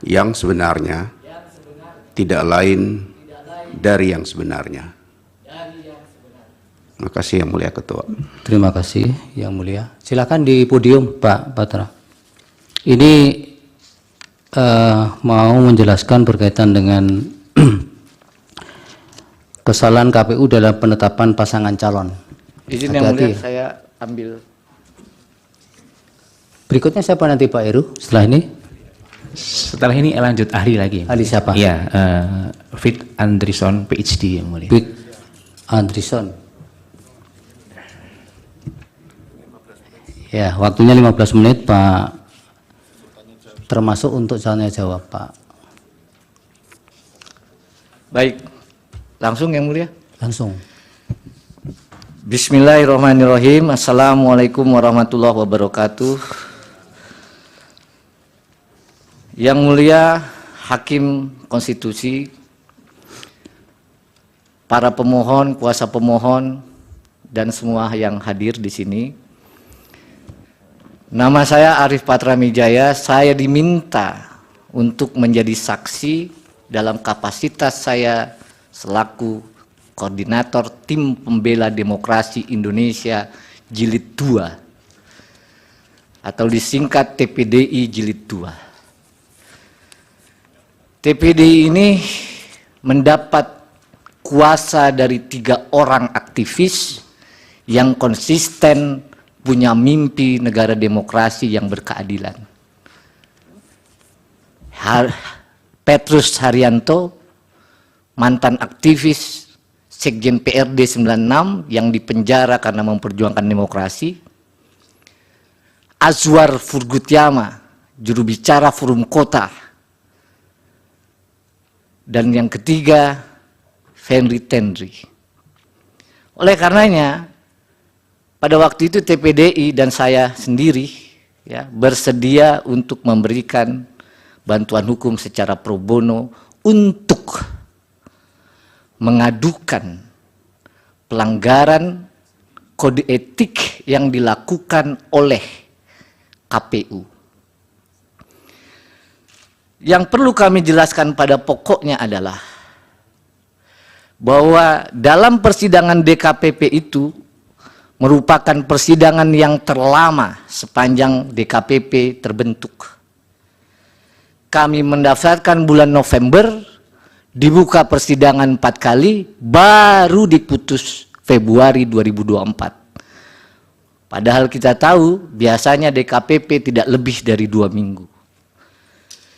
yang sebenarnya tidak lain dari yang sebenarnya. Terima kasih Yang Mulia Ketua. Terima kasih Yang Mulia. Silakan di podium Pak Patra. Ini mau menjelaskan berkaitan dengan kesalahan KPU dalam penetapan pasangan calon. Izin Yang Mulia, saya ambil. Berikutnya siapa nanti Pak Heru setelah ini? Setelah ini lanjut ahli lagi. Ahli siapa? Iya, Fit Andrison PhD Yang Mulia. Fit Andrison. Ya, waktunya 15 menit Pak. Termasuk untuk tanya jawab Pak. Baik, langsung Yang Mulia. Langsung. Bismillahirrahmanirrahim. Assalamualaikum warahmatullahi wabarakatuh. Yang Mulia Hakim Konstitusi, para pemohon, kuasa pemohon, dan semua yang hadir di sini. Nama saya Arif Patramijaya. Saya diminta untuk menjadi saksi dalam kapasitas saya selaku Koordinator Tim Pembela Demokrasi Indonesia Jilid 2 atau disingkat TPDI Jilid 2. TPDI ini mendapat kuasa dari 3 orang aktivis yang konsisten punya mimpi negara demokrasi yang berkeadilan. Petrus Haryanto, mantan aktivis Sekjen PRD 96 yang dipenjara karena memperjuangkan demokrasi. Azwar Furgutyama, juru bicara Forum Kota. Dan yang ketiga, Fenry Tendri. Oleh karenanya, pada waktu itu TPDI dan saya sendiri ya, bersedia untuk memberikan bantuan hukum secara pro bono untuk mengadukan pelanggaran kode etik yang dilakukan oleh KPU. Yang perlu kami jelaskan pada pokoknya adalah bahwa dalam persidangan DKPP itu merupakan persidangan yang terlama sepanjang DKPP terbentuk. Kami mendaftarkan bulan November, dibuka persidangan 4 kali, baru diputus Februari 2024. Padahal kita tahu biasanya DKPP tidak lebih dari 2 minggu.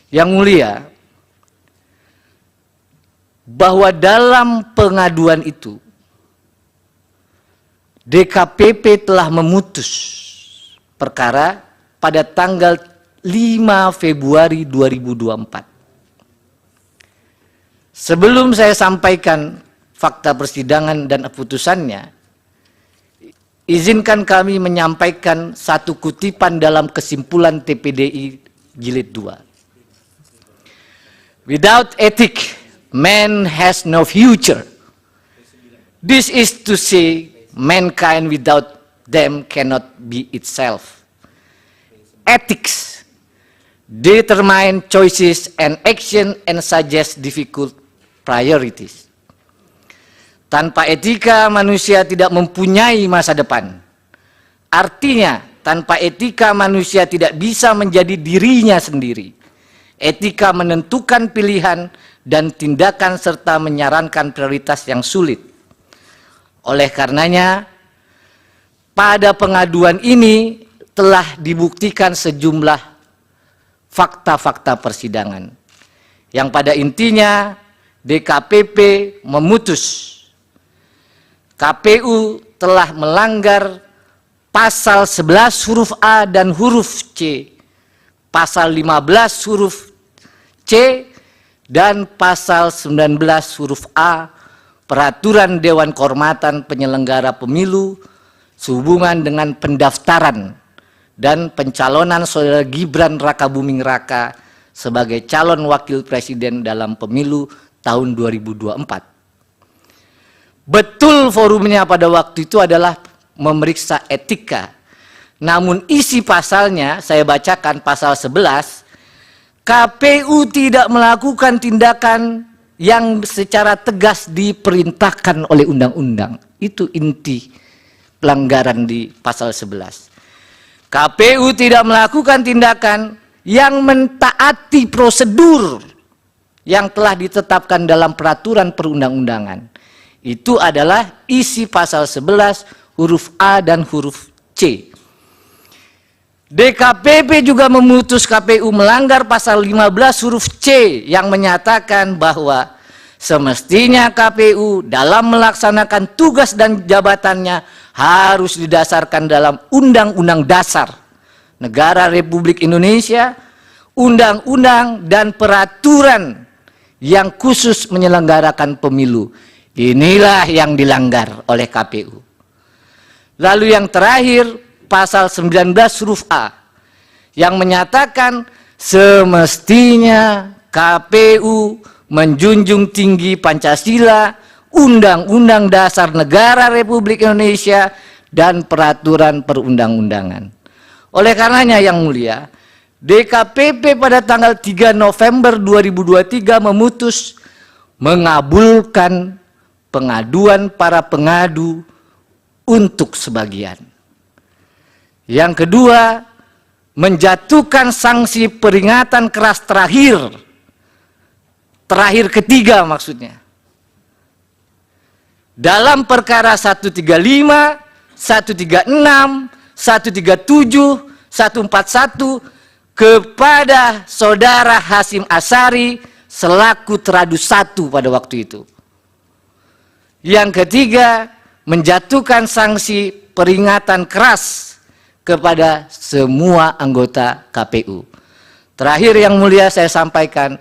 Yang Mulia, bahwa dalam pengaduan itu DKPP telah memutus perkara pada tanggal 5 Februari 2024. Sebelum saya sampaikan fakta persidangan dan putusannya, izinkan kami menyampaikan satu kutipan dalam kesimpulan TPDI Jilid 2. Without ethic, man has no future. This is to say, mankind without them cannot be itself. Ethics determine choices and action and suggest difficult priorities. Tanpa etika manusia tidak mempunyai masa depan. Artinya tanpa etika manusia tidak bisa menjadi dirinya sendiri. Etika menentukan pilihan dan tindakan serta menyarankan prioritas yang sulit. Oleh karenanya, pada pengaduan ini telah dibuktikan sejumlah fakta-fakta persidangan, yang pada intinya DKPP memutus KPU telah melanggar pasal 11 huruf A dan huruf C, pasal 15 huruf C, dan pasal 19 huruf A Peraturan Dewan Kehormatan Penyelenggara Pemilu sehubungan dengan pendaftaran dan pencalonan Saudara Gibran Rakabuming Raka sebagai calon wakil presiden dalam pemilu tahun 2024. Betul forumnya pada waktu itu adalah memeriksa etika. Namun isi pasalnya saya bacakan pasal 11, KPU tidak melakukan tindakan yang secara tegas diperintahkan oleh undang-undang. Itu inti pelanggaran di pasal 11. KPU tidak melakukan tindakan yang mentaati prosedur yang telah ditetapkan dalam peraturan perundang-undangan. Itu adalah isi pasal 11 huruf A dan huruf C. DKPP juga memutus KPU melanggar pasal 15 huruf C yang menyatakan bahwa semestinya KPU dalam melaksanakan tugas dan jabatannya harus didasarkan dalam Undang-Undang Dasar Negara Republik Indonesia, undang-undang dan peraturan yang khusus menyelenggarakan pemilu. Inilah yang dilanggar oleh KPU. Lalu yang terakhir, pasal 19 huruf A yang menyatakan semestinya KPU menjunjung tinggi Pancasila, Undang-Undang Dasar Negara Republik Indonesia, dan peraturan perundang-undangan. Oleh karenanya yang mulia, DKPP pada tanggal 3 November 2023 memutus mengabulkan pengaduan para pengadu untuk sebagian. Yang kedua, menjatuhkan sanksi peringatan keras terakhir ketiga maksudnya. Dalam perkara 135, 136, 137, 141 kepada saudara Hasyim Asyari selaku teradu 1 pada waktu itu. Yang ketiga, menjatuhkan sanksi peringatan keras kepada semua anggota KPU. Terakhir yang mulia saya sampaikan,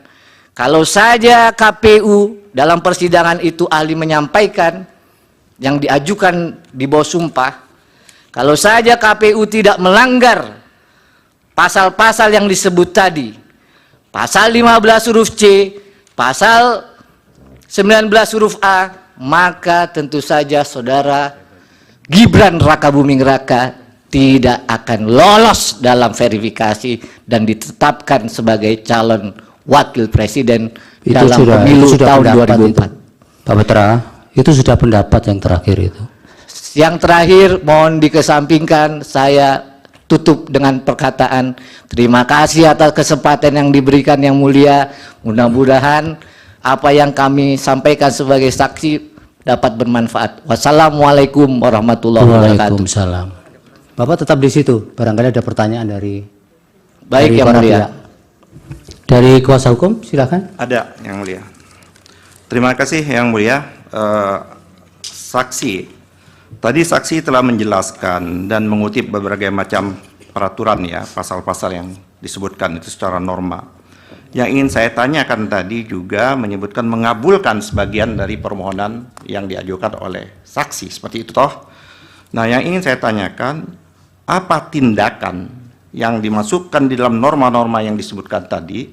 kalau saja KPU dalam persidangan itu ahli menyampaikan yang diajukan di bawah sumpah, kalau saja KPU tidak melanggar pasal-pasal yang disebut tadi, pasal 15 huruf C, pasal 19 huruf A, maka tentu saja saudara Gibran Rakabuming Raka tidak akan lolos dalam verifikasi dan ditetapkan sebagai calon wakil presiden dalam pemilu tahun 2004. Pak Petra, itu sudah pendapat yang terakhir itu. Yang terakhir mohon dikesampingkan, saya tutup dengan perkataan terima kasih atas kesempatan yang diberikan yang mulia. Mudah-mudahan apa yang kami sampaikan sebagai saksi dapat bermanfaat. Wassalamualaikum warahmatullahi wabarakatuh. Waalaikumsalam. Bapak tetap di situ, barangkali ada pertanyaan dari Yang mulia. pihak. Dari kuasa hukum, silakan. Ada, yang mulia. Terima kasih, yang mulia. Saksi, tadi saksi telah menjelaskan dan mengutip berbagai macam peraturan ya, pasal-pasal yang disebutkan itu secara norma. Yang ingin saya tanyakan tadi juga menyebutkan mengabulkan sebagian dari permohonan yang diajukan oleh saksi, seperti itu toh. Nah, yang ingin saya tanyakan, apa tindakan yang dimasukkan di dalam norma-norma yang disebutkan tadi,